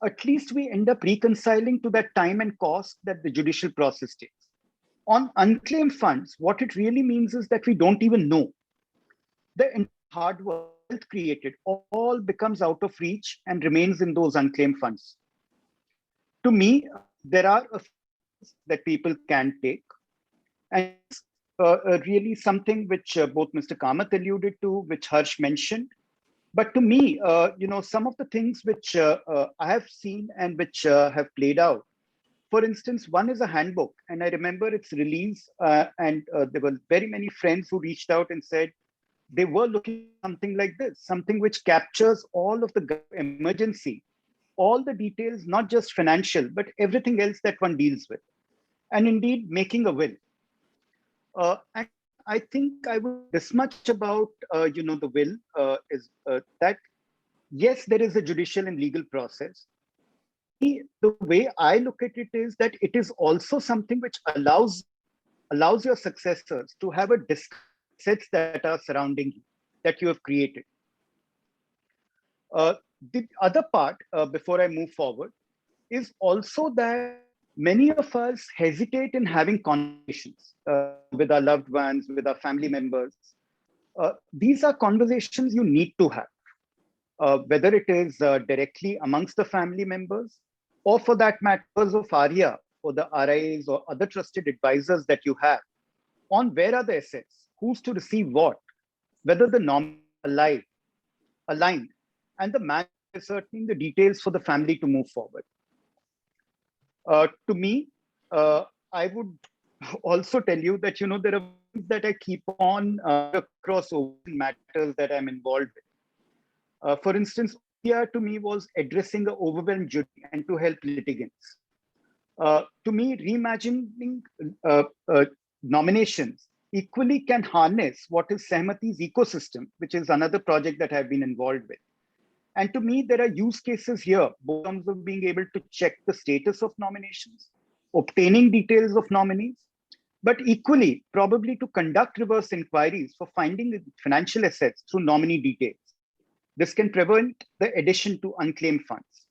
at least we end up reconciling to that time and cost that the judicial process takes. On unclaimed funds, what it really means is that we don't even know. The hard work created all becomes out of reach and remains in those unclaimed funds. To me, there are a few that people can take. And really something which both Mr. Kamath alluded to, which Harsh mentioned. But to me, some of the things which I have seen and which have played out. For instance, one is a handbook, and I remember its release, and there were very many friends who reached out and said they were looking at something like this, something which captures all of the emergency, all the details, not just financial, but everything else that one deals with, and indeed making a will. And I think I would this much about the will is that yes, there is a judicial and legal process. The way I look at it is that it is also something which allows your successors to have a sets that are surrounding you, that you have created. The other part, before I move forward, is also that many of us hesitate in having conversations with our loved ones, with our family members. These are conversations you need to have, whether it is directly amongst the family members, or for that matter, of ARIA or the RIAs or other trusted advisors that you have, on where are the assets, who's to receive what, whether the norm aligned, and the match is certainly the details for the family to move forward. To me, I would also tell you that there are things that I keep on across over matters that I'm involved with. For instance, here to me was addressing the overwhelmed jury and to help litigants. To me, reimagining nominations equally can harness what is Sehmati's ecosystem, which is another project that I've been involved with. And to me, there are use cases here, both in terms of being able to check the status of nominations, obtaining details of nominees, but equally probably to conduct reverse inquiries for finding the financial assets through nominee details. This can prevent the addition to unclaimed funds.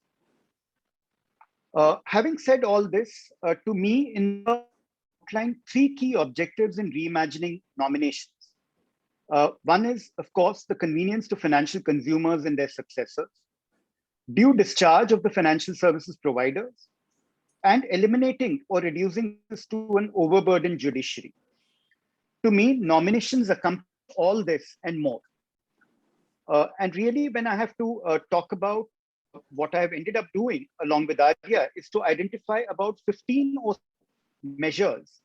Having said all this, to me, in the outline 3 key objectives in reimagining nominations. One is, of course, the convenience to financial consumers and their successors, due discharge of the financial services providers, and eliminating or reducing this to an overburdened judiciary. To me, nominations accompany all this and more. And really, when I have to talk about what I've ended up doing along with ARIA is to identify about 15 or measures,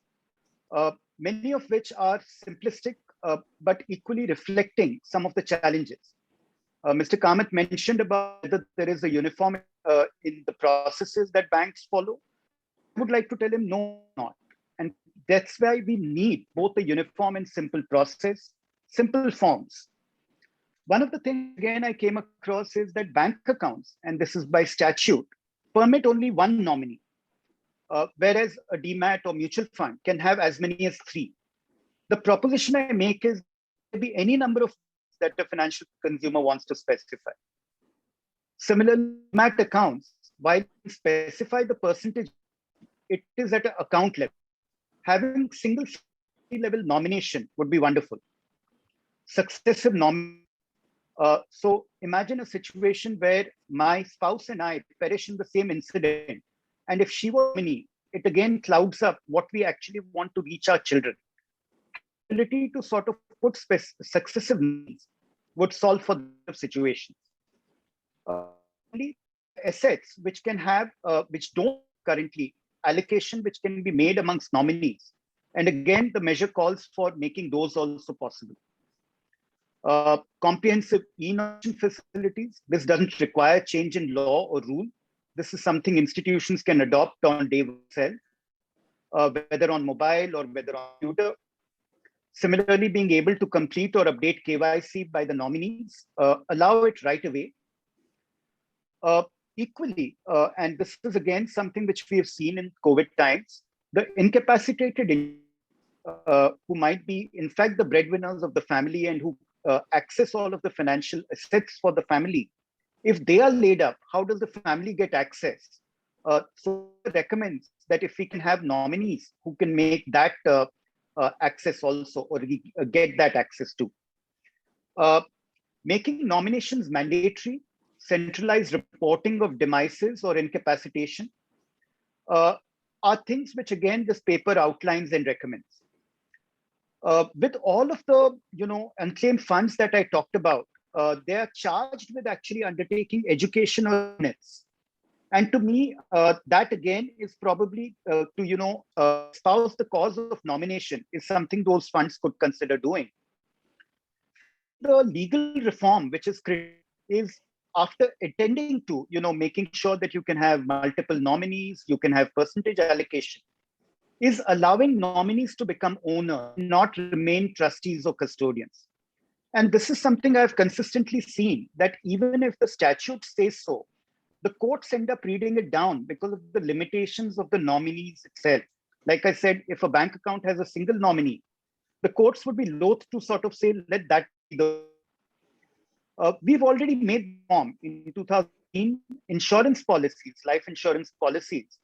many of which are simplistic, but equally reflecting some of the challenges. Mr. Kamath mentioned about whether there is a uniform in the processes that banks follow. I would like to tell him no, not. And that's why we need both a uniform and simple process, simple forms. One of the things, again, I came across is that bank accounts, and this is by statute, permit only 1 nominee, whereas a DMAT or mutual fund can have as many as 3. The proposition I make is there be any number of that a financial consumer wants to specify. Similarly, DMAT accounts, while specify the percentage, it is at an account level. Having single level nomination would be wonderful. Successive nomination. So imagine a situation where my spouse and I perish in the same incident. And if she was nominee, it again clouds up what we actually want to reach our children. Ability to sort of put successive needs would solve for the situations. Only assets which can have, which don't currently allocation, which can be made amongst nominees. And again, the measure calls for making those also possible. Comprehensive e-nomination facilities. This doesn't require change in law or rule. This is something institutions can adopt on day itself, whether on mobile or whether on computer. Similarly, being able to complete or update KYC by the nominees, allow it right away. Equally, and this is again something which we have seen in COVID times, the incapacitated who might be in fact the breadwinners of the family and who access all of the financial assets for the family, if they are laid up, how does the family get access? So it recommends that if we can have nominees who can make that access also, or get that access to. Making nominations mandatory, centralized reporting of demises or incapacitation are things which again this paper outlines and recommends. With all of the unclaimed funds that I talked about, they are charged with actually undertaking educational units And to me, that again is probably to espouse the cause of nomination is something those funds could consider doing. The legal reform, which is critical, is after attending to making sure that you can have multiple nominees, you can have percentage allocation, is allowing nominees to become owners, not remain trustees or custodians. And this is something I've consistently seen, that even if the statute says so, the courts end up reading it down because of the limitations of the nominees itself. Like I said, if a bank account has a single nominee, the courts would be loath to sort of say, let that be the. We've already made form in 2018, insurance policies, life insurance policies,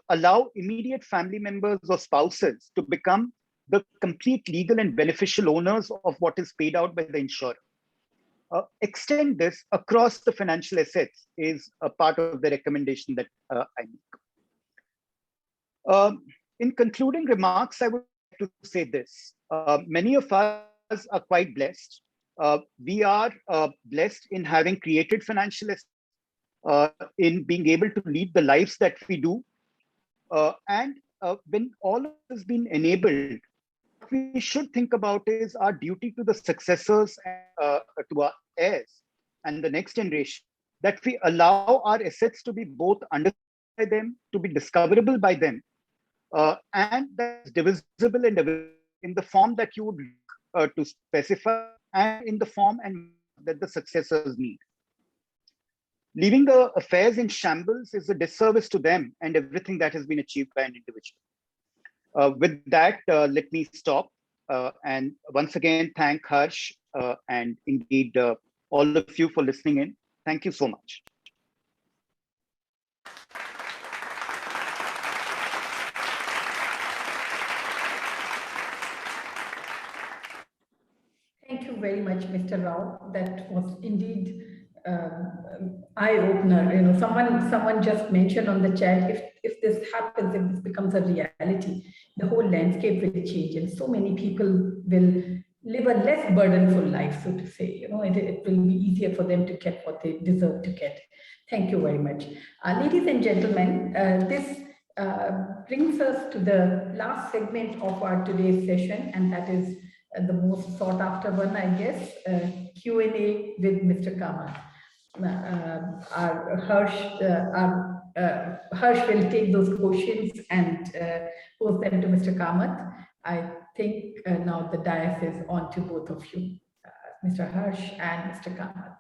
allow immediate family members or spouses to become the complete legal and beneficial owners of what is paid out by the insurer. Extend this across the financial assets is a part of the recommendation that I make. In concluding remarks, I would like to say this. Many of us are quite blessed. We are blessed in having created financial assets, in being able to lead the lives that we do. And when all of this has been enabled, what we should think about is our duty to the successors, to our heirs and the next generation, that we allow our assets to be both understood by them, to be discoverable by them, and that's divisible and available in the form that you would to specify, and in the form and that the successors need. Leaving the affairs in shambles is a disservice to them and everything that has been achieved by an individual. With that, let me stop and once again thank Harsh and indeed all of you for listening in. Thank you so much. Thank you very much, Mr. Rao. That was indeed eye-opener. Someone just mentioned on the chat, if this happens, if this becomes a reality, the whole landscape will change, and so many people will live a less burdenful life, so to say. It will be easier for them to get what they deserve to get. Thank you very much, ladies and gentlemen. This brings us to the last segment of our today's session, and that is the most sought after one, I guess, Q&A with Mr. Kamath. Harsh will take those questions and pose them to Mr. Kamath. I think now the dais is on to both of you, Mr. Harsh and Mr. Kamath.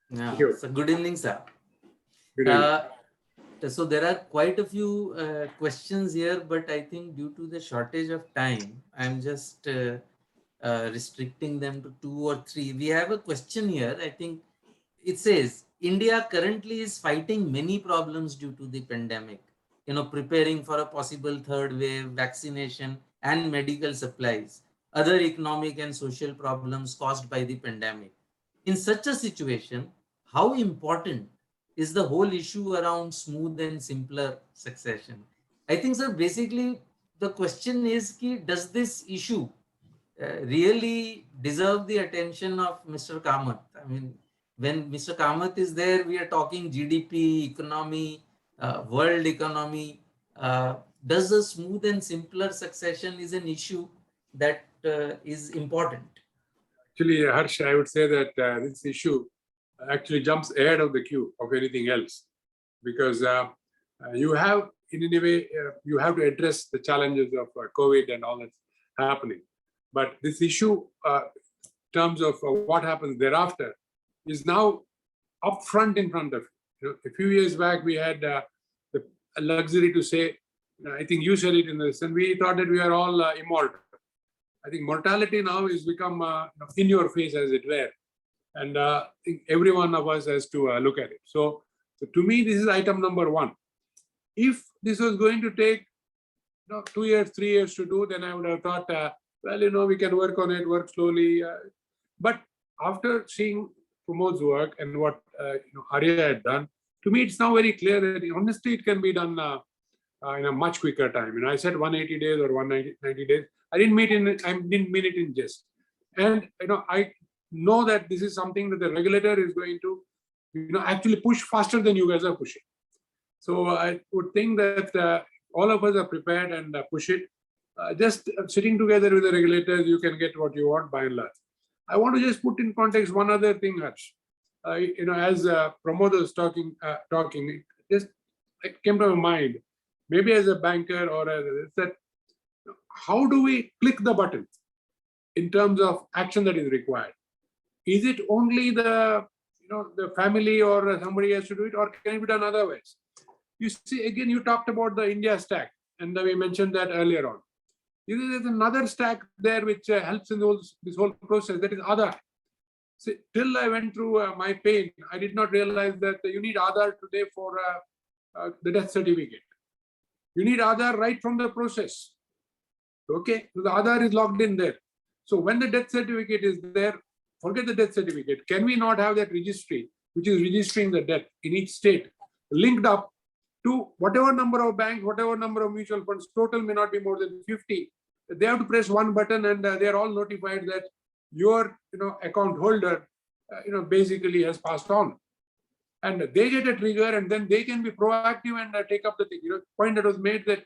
Yeah. So good evening, sir. Good evening. So there are quite a few questions here, but I think due to the shortage of time, I'm just restricting them to 2 or 3. We have a question here. I think it says, India currently is fighting many problems due to the pandemic, preparing for a possible third wave, vaccination and medical supplies, other economic and social problems caused by the pandemic. In such a situation, how important is the whole issue around smooth and simpler succession? I think, sir, basically the question is, does this issue really deserve the attention of Mr. Kamath? I mean, when Mr. Kamath is there, we are talking GDP, economy, world economy. Does a smooth and simpler succession is an issue that is important? Actually, Harsh, I would say that this issue actually jumps ahead of the queue of anything else, because you have, in any way, you have to address the challenges of COVID and all that's happening. But this issue, in terms of what happens thereafter, is now upfront in front of you. A few years back, we had the luxury to say, I think you said it in this, and we thought that we are all immortal. I think mortality now has become in your face, as it were. And I think every one of us has to look at it. So to me, this is item number 1. If this was going to take 2 years, 3 years to do, then I would have thought, well, we can work on it, work slowly. But after seeing Pramod's work and what ARIA had done, to me, it's now very clear that honestly, it can be done in a much quicker time. I said 180 days or 190 days. I didn't mean it in jest. And I know that this is something that the regulator is going to actually push faster than you guys are pushing. So I would think that all of us are prepared and push it. Just sitting together with the regulators, you can get what you want by and large. I want to just put in context one other thing, Harsh. As Pramod was talking, it came to my mind, maybe as a banker or that, how do we click the button in terms of action that is required? Is it only the family or somebody has to do it, or can it be done otherwise? You see, again, you talked about the India stack, and we mentioned that earlier on. There's another stack there which helps in this whole process, that is Aadhaar. See, till I went through my pain, I did not realize that you need Aadhaar today for the death certificate. You need Aadhaar right from the process. Okay, so the Aadhaar is logged in there. So when the death certificate is there, forget the death certificate. Can we not have that registry, which is registering the death in each state, linked up to whatever number of banks, whatever number of mutual funds, total may not be more than 50. They have to press one button and they are all notified that your account holder basically has passed on. And they get a trigger, and then they can be proactive and take up the thing. Point that was made that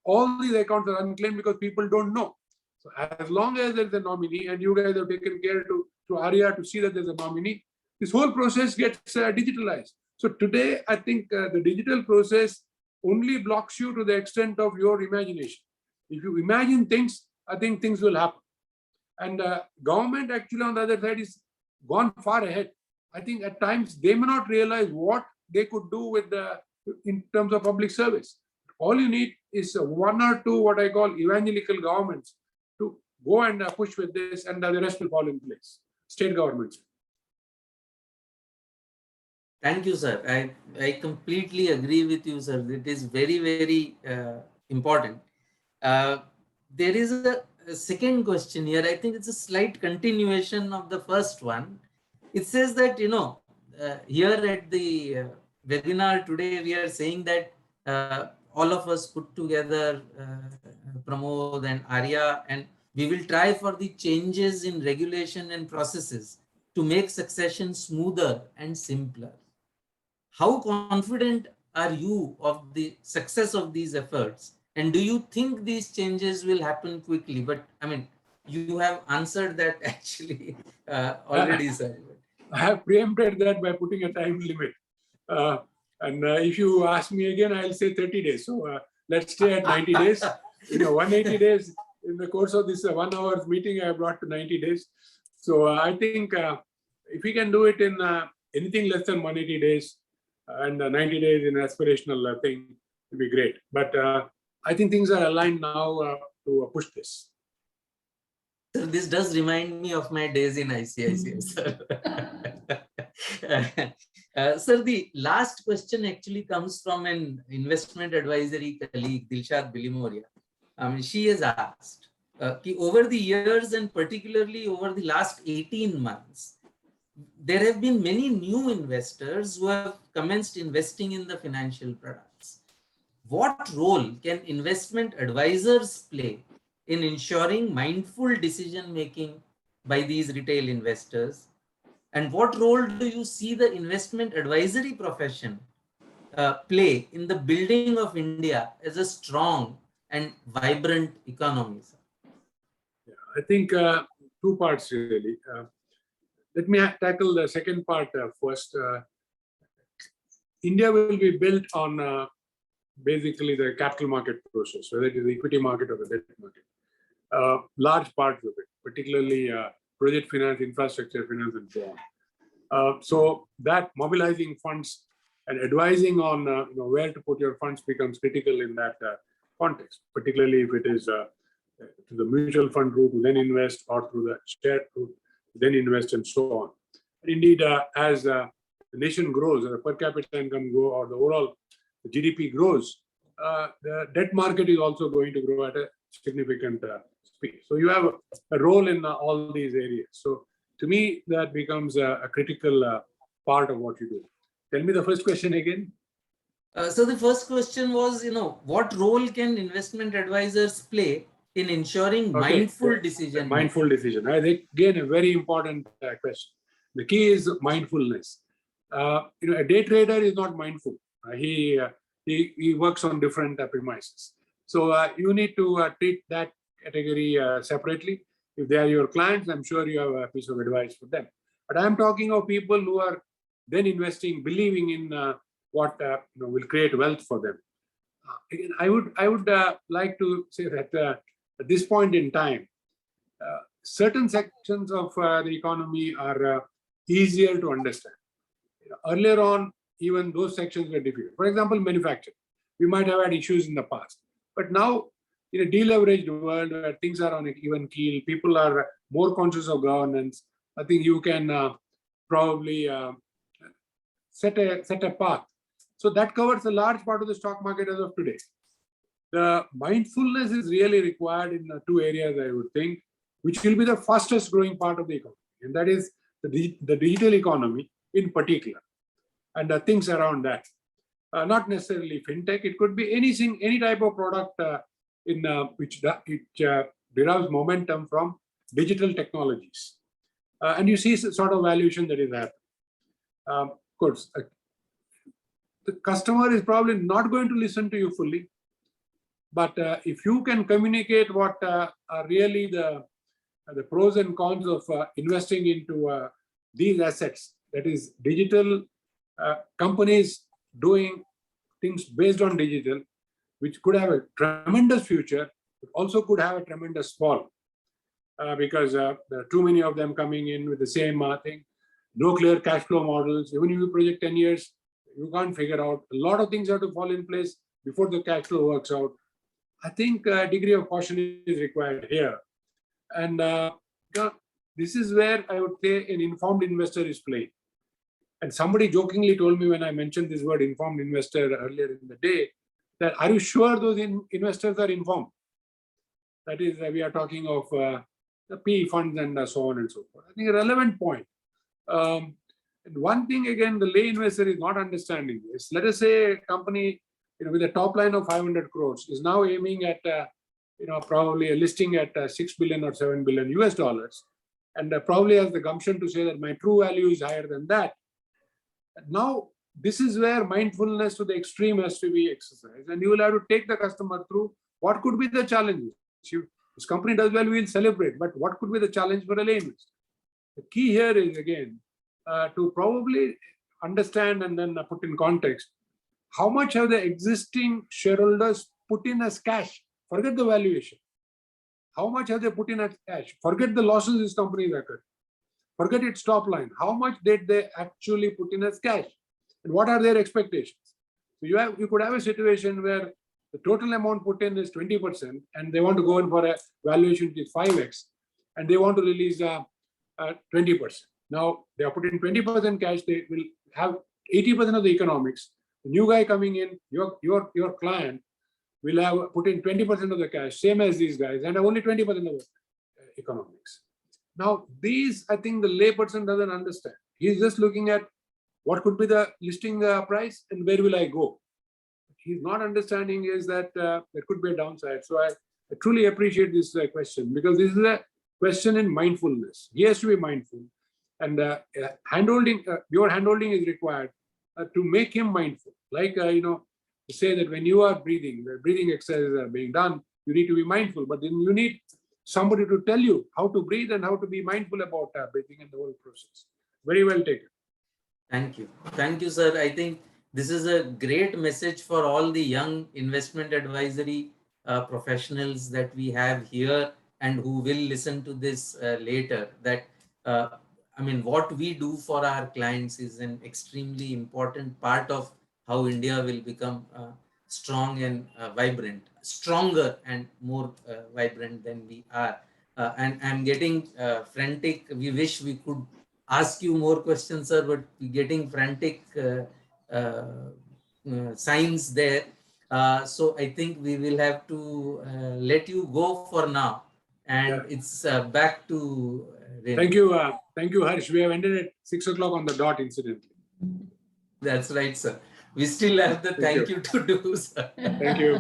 all these accounts are unclaimed because people don't know. So as long as there's a nominee, and you guys have taken care to ARIA to see that there's a nominee, this whole process gets digitalized. So today, I think the digital process only blocks you to the extent of your imagination. If you imagine things, I think things will happen. And government actually on the other side is gone far ahead. I think at times they may not realize what they could do with in terms of public service. All you need is one or two what I call evangelical governments to go and push with this, and the rest will fall in place. State governments. Thank you, sir. I completely agree with you, sir. It is very, very important. There is a second question here. I think it's a slight continuation of the first one. It says that, here at the webinar today, we are saying that all of us put together, Pramod and ARIA, and we will try for the changes in regulation and processes to make succession smoother and simpler. How confident are you of the success of these efforts? And do you think these changes will happen quickly? But I mean, you have answered that actually already, sir. I have preempted that by putting a time limit. And if you ask me again, I'll say 30 days. So let's stay at 90 days. 180 days in the course of this 1 hour meeting, I brought to 90 days. So I think if we can do it in anything less than 180 days and 90 days in aspirational thing, it'll be great. But I think things are aligned now to push this. Sir, this does remind me of my days in ICICI, sir. Sir, the last question actually comes from an investment advisory colleague, Dilshad Bilimoria. She has asked, over the years and particularly over the last 18 months, there have been many new investors who have commenced investing in the financial products. What role can investment advisors play in ensuring mindful decision making by these retail investors? And what role do you see the investment advisory profession play in the building of India as a strong and vibrant economy? Yeah, I think two parts really. Let me tackle the second part first. India will be built on basically the capital market process, whether it is the equity market or the debt market. Large parts of it, particularly project finance, infrastructure finance, and so on. So that mobilizing funds and advising on where to put your funds becomes critical in that context, particularly if it is to the mutual fund route to then invest, or through the share route to then invest, and so on. And indeed, as the nation grows, or the per capita income grows, or the overall GDP grows, the debt market is also going to grow at a significant speed. So you have a role in all these areas. So to me, that becomes a critical part of what you do. Tell me the first question again. So the first question was, what role can investment advisors play in ensuring mindful decision? Mindful decision. I think, again, a very important question. The key is mindfulness. A day trader is not mindful. He works on different premises. So you need to treat that category separately. If they are your clients, I'm sure you have a piece of advice for them. But I'm talking of people who are then investing, believing in what will create wealth for them. Again, I would like to say that at this point in time, certain sections of the economy are easier to understand. Earlier on, even those sections were difficult. For example, manufacturing. We might have had issues in the past, but now in a deleveraged world where things are on an even keel, people are more conscious of governance. I think you can probably set a path. So that covers a large part of the stock market as of today. The mindfulness is really required in two areas, I would think, which will be the fastest growing part of the economy, and that is the digital economy in particular, and things around that. Not necessarily fintech, it could be anything, any type of product which derives momentum from digital technologies. And you see sort of valuation that is happening. Of course, the customer is probably not going to listen to you fully, but if you can communicate what are really the pros and cons of investing into these assets, that is digital companies doing things based on digital, which could have a tremendous future, but also could have a tremendous fall because there are too many of them coming in with the same thing. No clear cash flow models. Even if you project 10 years, you can't figure out. A lot of things have to fall in place before the cash flow works out. I think a degree of caution is required here. And this is where I would say an informed investor is playing. And somebody jokingly told me when I mentioned this word informed investor earlier in the day, that are you sure those investors are informed? That is, we are talking of the PE funds and so on and so forth. I think a relevant point. And one thing, again, the lay investor is not understanding this. Let us say a company with a top line of 500 crores is now aiming at probably a listing at 6 billion or 7 billion US dollars, and probably has the gumption to say that my true value is higher than that. Now, this is where mindfulness to the extreme has to be exercised, and you will have to take the customer through what could be the challenges. This company does well, we will celebrate, but what could be the challenge for a lay investor? The key here is, again, to probably understand and then put in context, how much have the existing shareholders put in as cash? Forget the valuation. How much have they put in as cash? Forget the losses this company recorded. Forget its top line. How much did they actually put in as cash? And what are their expectations? So you could have a situation where the total amount put in is 20%, and they want to go in for a valuation which is 5x, and they want to release 20%. Now, they are put in 20% cash, they will have 80% of the economics. The new guy coming in, your client, will have put in 20% of the cash, same as these guys, and only 20% of the economics. Now, these, I think the layperson doesn't understand. He's just looking at what could be the listing price and where will I go. He's not understanding is that there could be a downside. So I truly appreciate this question, because this is a question in mindfulness. He has to be mindful, and handholding, your handholding is required to make him mindful. Like to say that when you are breathing, the breathing exercises are being done, you need to be mindful, but then you need somebody to tell you how to breathe and how to be mindful about breathing and the whole process. Very well taken. Thank you, sir. I think this is a great message for all the young investment advisory professionals that we have here and who will listen to this later. That what we do for our clients is an extremely important part of how India will become strong and vibrant, stronger and more vibrant than we are. And I'm getting frantic. We wish we could ask you more questions, sir, but we're getting frantic signs there. So I think we will have to let you go for now. And it's back to Renu. Thank you, Harsh. We have ended at 6 o'clock on the dot, incidentally. That's right, sir. We still have the thank you to do, sir. Thank you.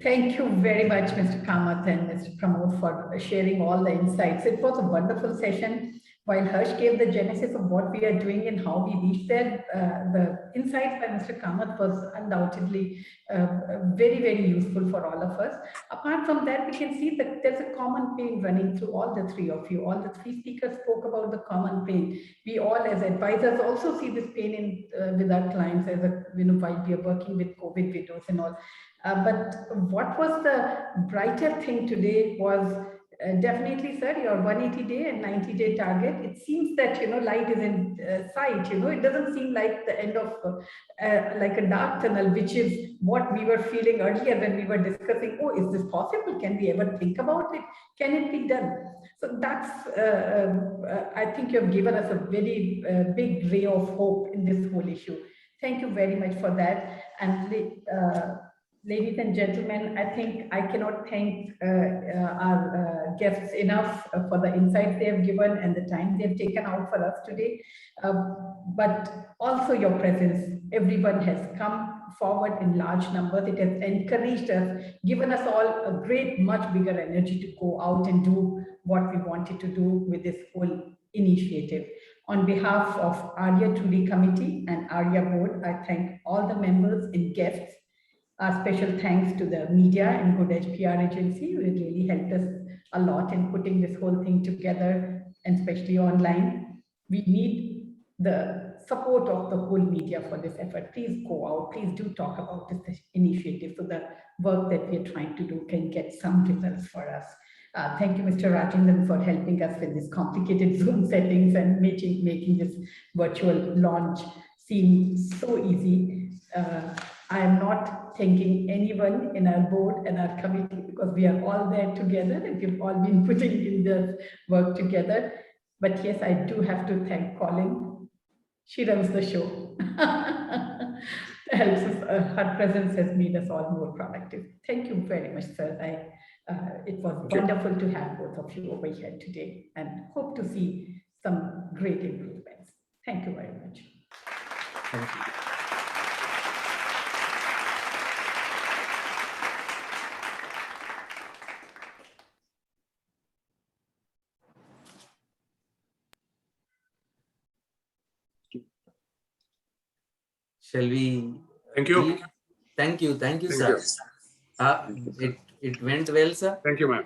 Thank you very much, Mr. Kamath and Mr. Pramod, for sharing all the insights. It was a wonderful session. While Harsh gave the genesis of what we are doing and how we reach there, the insights by Mr. Kamath was undoubtedly very, very useful for all of us. Apart from that, we can see that there's a common pain running through all the three of you. All the three speakers spoke about the common pain. We all as advisors also see this pain in with our clients as a, while we are working with COVID videos and all. But what was the brighter thing today was definitely, sir, your 180-day and 90-day target. It seems that, light is in sight, it doesn't seem like the end of like a dark tunnel, which is what we were feeling earlier when we were discussing, oh, is this possible? Can we ever think about it? Can it be done? So that's, I think you have given us a very big ray of hope in this whole issue. Thank you very much for that. And ladies and gentlemen, I think I cannot thank our guests enough for the insights they have given and the time they have taken out for us today. But also your presence. Everyone has come forward in large numbers. It has encouraged us, given us all a great, much bigger energy to go out and do what we wanted to do with this whole initiative. On behalf of ARIA 2D Committee and ARIA Board, I thank all the members and guests. Special thanks to the media and Good Edge PR agency, who really helped us a lot in putting this whole thing together, and especially online. We need the support of the whole media for this effort. Please go out, please do talk about this initiative so the work that we're trying to do can get some results for us. Thank you, Mr. Rajendran, for helping us with this complicated Zoom settings and making this virtual launch seem so easy. I am not thanking anyone in our board and our committee because we are all there together and we've all been putting in this work together. But yes, I do have to thank Colin. She runs the show. Helps us, her presence has made us all more productive. Thank you very much, sir. It was wonderful to have both of you over here today and hope to see some great improvements. Thank you very much. Thank you. Shall we? Thank you. Thank you, sir. It went well, sir. Thank you, ma'am.